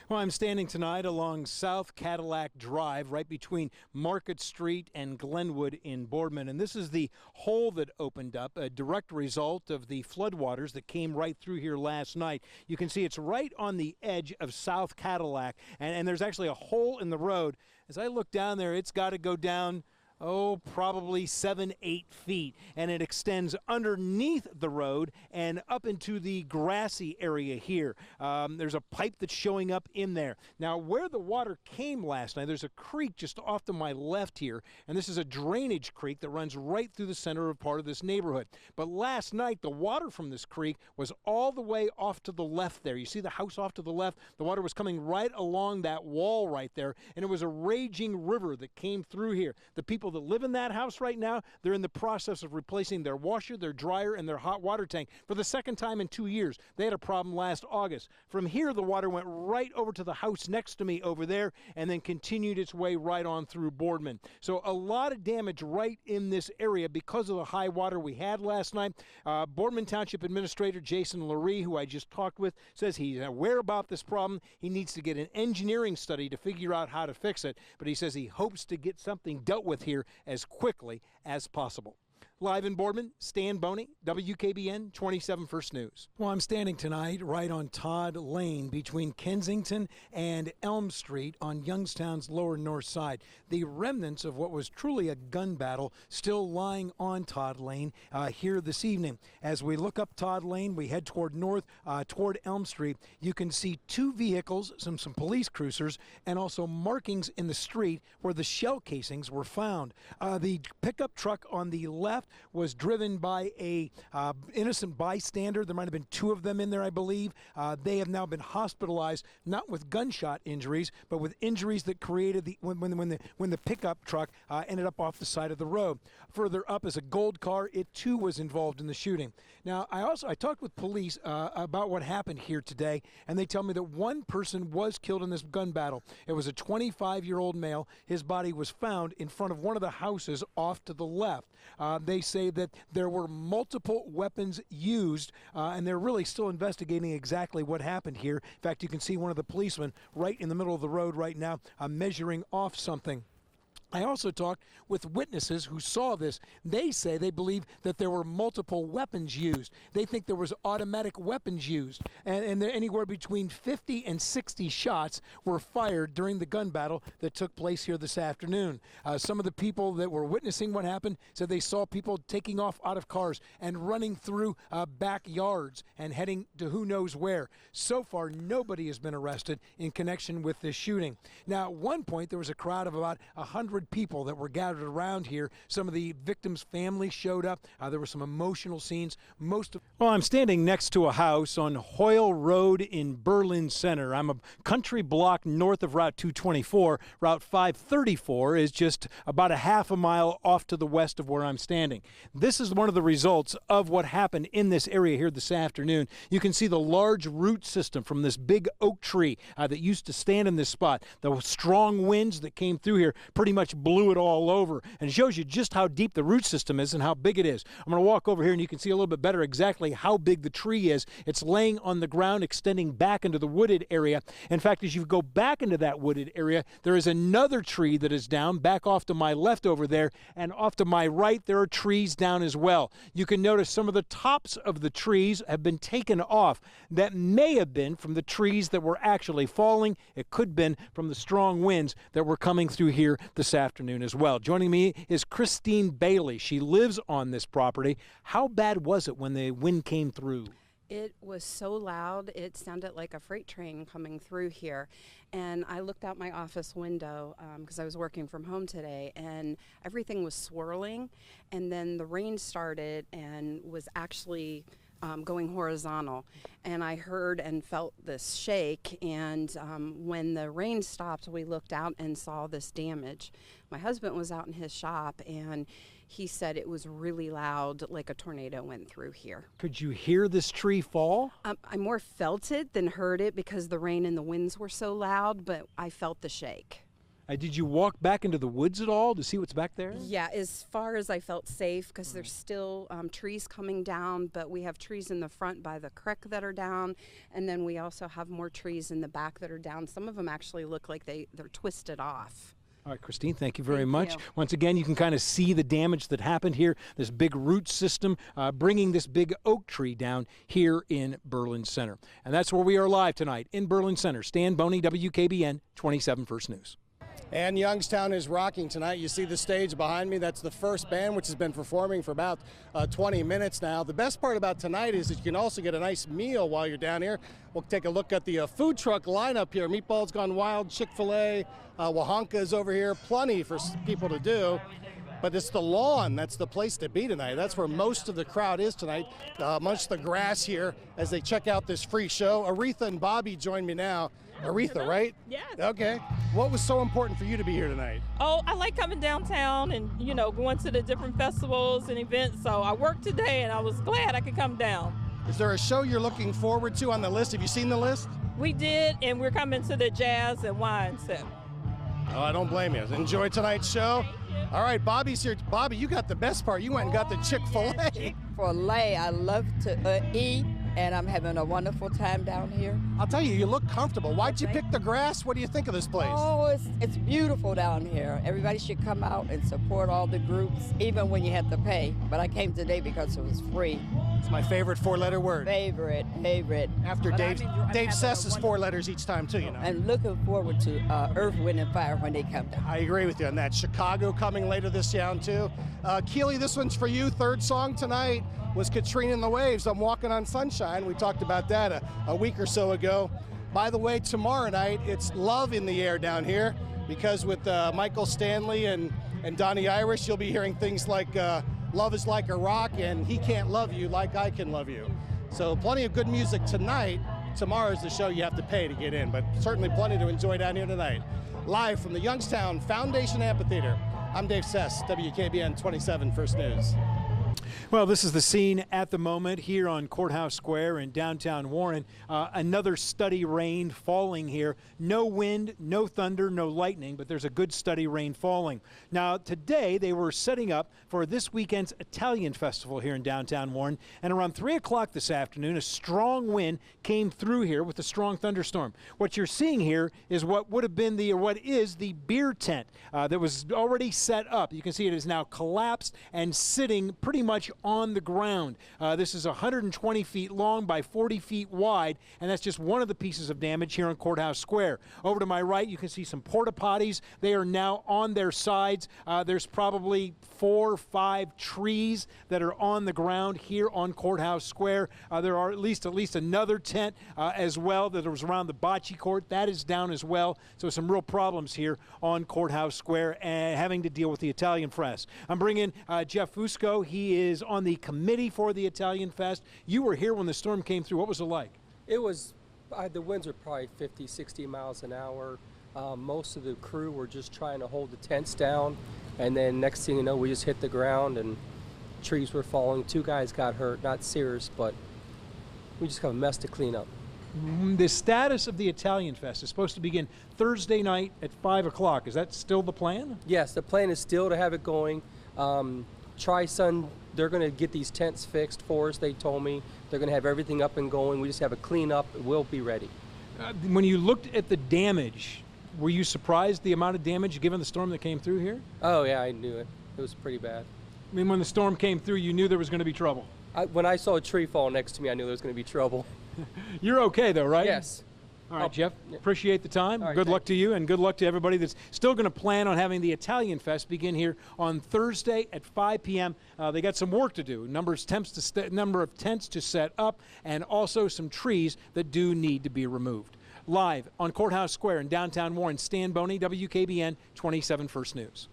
Well, I'm standing tonight along South Cadillac Drive, right between Market Street and Glenwood in Boardman. And this is the hole that opened up, a direct result of the floodwaters that came right through here last night. You can see it's right on the edge of South Cadillac, and there's actually a hole in the road. As I look down there, it's got to go down probably 7-8 feet, and it extends underneath the road and up into the grassy area here. There's a pipe that's showing up in there. Now, where the water came last night, there's a creek just off to my left here, and this is a drainage creek that runs right through the center of part of this neighborhood. But last night, the water from this creek was all the way off to the left there. You see the house off to the left? The water was coming right along that wall right there, and it was a raging river that came through here. The people that live in that house right now, they're in the process of replacing their washer, their dryer, and their hot water tank for the second time in 2 years. They had a problem last August. From here, the water went right over to the house next to me over there and then continued its way right on through Boardman. So a lot of damage right in this area because of the high water we had last night. Boardman Township Administrator Jason Lurie, who I just talked with, says he's aware about this problem. He needs to get an engineering study to figure out how to fix it, but he says he hopes to get something dealt with here as quickly as possible. Live in Boardman, Stan Boney, WKBN 27 First News. Well, I'm standing tonight right on Todd Lane between Kensington and Elm Street on Youngstown's lower north side. The remnants of what was truly a gun battle still lying on Todd Lane here this evening. As we look up Todd Lane, we head toward north, toward Elm Street. You can see two vehicles, some police cruisers, and also markings in the street where the shell casings were found. The pickup truck on the left was driven by a innocent bystander. There might have been two of them in there, I believe. They have now been hospitalized, not with gunshot injuries, but with injuries that created when the pickup truck ended up off the side of the road. Further up is a gold car. It too was involved in the shooting. Now, I talked with police about what happened here today, and they tell me that one person was killed in this gun battle. It was a 25-year-old male. His body was found in front of one of the houses off to the left. They say that there were multiple weapons used, and they're really still investigating exactly what happened here. In fact, you can see one of the policemen right in the middle of the road right now measuring off something. I also talked with witnesses who saw this. They say they believe that there were multiple weapons used. They think there was automatic weapons used. And anywhere between 50 and 60 shots were fired during the gun battle that took place here this afternoon. Some of the people that were witnessing what happened said they saw people taking off out of cars and running through backyards and heading to who knows where. So far, nobody has been arrested in connection with this shooting. Now, at one point, there was a crowd of about 100 people that were gathered around here. Some of the victims' families showed up. There were some emotional scenes. Well, I'm standing next to a house on Hoyle Road in Berlin Center. I'm a country block north of Route 224. Route 534 is just about a half a mile off to the west of where I'm standing. This is one of the results of what happened in this area here this afternoon. You can see the large root system from this big oak tree that used to stand in this spot. The strong winds that came through here pretty much blew it all over, and it shows you just how deep the root system is and how big it is. I'm going to walk over here and you can see a little bit better exactly how big the tree is. It's laying on the ground, extending back into the wooded area. In fact, as you go back into that wooded area, there is another tree that is down back off to my left over there, and off to my right there are trees down as well. You can notice some of the tops of the trees have been taken off. That may have been from the trees that were actually falling. It could have been from the strong winds that were coming through here this afternoon as well. Joining me is Christine Bailey. She lives on this property. How bad was it when the wind came through? It was so loud, it sounded like a freight train coming through here. And I looked out my office window because I was working from home today, and everything was swirling. And then the rain started and was actually going horizontal. And I heard and felt this shake, and when the rain stopped, we looked out and saw this damage. My husband was out in his shop, and he said it was really loud, like a tornado went through here. Could you hear this tree fall? I more felt it than heard it because the rain and the winds were so loud, but I felt the shake. Did you walk back into the woods at all to see what's back there? Yeah, as far as I felt safe, because there's still trees coming down, but we have trees in the front by the creek that are down, and then we also have more trees in the back that are down. Some of them actually look like they're twisted off. All right, Christine, thank you very Thank much. you. Once again, you can kind of see the damage that happened here, this big root system bringing this big oak tree down here in Berlin Center. And that's where we are live tonight in Berlin Center. Stan Boney, WKBN 27 First News. And Youngstown is rocking tonight. You see the stage behind me. That's the first band, which has been performing for about 20 minutes now. The best part about tonight is that you can also get a nice meal while you're down here. We'll take a look at the food truck lineup here. Meatballs Gone Wild, Chick-fil-A, Wahanka is over here. Plenty for people to do. But it's the lawn. That's the place to be tonight. That's where most of the crowd is tonight. Amongst the grass here as they check out this free show. Aretha and Bobby join me now. Aretha, right? Yes. Okay. What was so important for you to be here tonight? Oh, I like coming downtown and, going to the different festivals and events. So I worked today and I was glad I could come down. Is there a show you're looking forward to on the list? Have you seen the list? We did, and we're coming to the jazz and wine set. Oh, I don't blame you. Enjoy tonight's show. All right, Bobby's here. Bobby, you got the best part. You went and got the Chick-fil-A. Chick-fil-A, I love to eat, and I'm having a wonderful time down here. I'll tell you, you look comfortable. Why'd you pick the grass? What do you think of this place? Oh, it's beautiful down here. Everybody should come out and support all the groups, even when you have to pay. But I came today because it was free. It's my favorite four-letter word. Favorite. After But Dave says is 4 letters each time, too, And looking forward to Earth, Wind, and Fire when they come down. I agree with you on that. Chicago coming later this round, too. Keely, this one's for you. Third song tonight was Katrina and the Waves. I'm Walking on Sunshine. We talked about that a week or so ago. By the way, tomorrow night, it's love in the air down here because with Michael Stanley and Donnie Irish, you'll be hearing things like Love is Like a Rock and He Can't Love You Like I Can Love You. So plenty of good music tonight. Tomorrow's the show you have to pay to get in, but certainly plenty to enjoy down here tonight. Live from the Youngstown Foundation Amphitheater, I'm Dave Sess, WKBN 27 First News. Well, this is the scene at the moment here on Courthouse Square in downtown Warren. Another steady rain falling here. No wind, no thunder, no lightning, but there's a good steady rain falling. Now, today they were setting up for this weekend's Italian Festival here in downtown Warren, and around 3 o'clock this afternoon, a strong wind came through here with a strong thunderstorm. What you're seeing here is what would have been what is the beer tent that was already set up. You can see it is now collapsed and sitting pretty much on the ground. This is 120 feet long by 40 feet wide, and that's just one of the pieces of damage here on Courthouse Square. Over to my right, you can see some porta potties. They are now on their sides. There's probably 4 or 5 trees that are on the ground here on Courthouse Square. There are at least another tent as well that was around the bocce court. That is down as well. So some real problems here on Courthouse Square and having to deal with the Italian Fest. I'm bringing Jeff Fusco. He is on the committee for the Italian Fest. You were here when the storm came through. What was it like? It was, the winds were probably 50, 60 miles an hour. Most of the crew were just trying to hold the tents down. And then next thing you know, we just hit the ground and trees were falling. 2 guys got hurt, not serious, but we just got a mess to clean up. The status of the Italian Fest is supposed to begin Thursday night at 5 o'clock. Is that still the plan? Yes, the plan is still to have it going. Tri-Sun, they're going to get these tents fixed for us, they told me. They're going to have everything up and going. We just have a clean up. We'll be ready. When you looked at the damage, were you surprised the amount of damage given the storm that came through here? Oh, yeah, I knew it. It was pretty bad. I mean, when the storm came through, you knew there was going to be trouble. When I saw a tree fall next to me, I knew there was going to be trouble. You're okay, though, right? Yes. All right, Jeff, appreciate the time. All right, good luck to you, and good luck to everybody that's still going to plan on having the Italian Fest begin here on Thursday at 5 p.m. They got some work to do, number of tents to set up, and also some trees that do need to be removed. Live on Courthouse Square in downtown Warren, Stan Boney, WKBN 27 First News.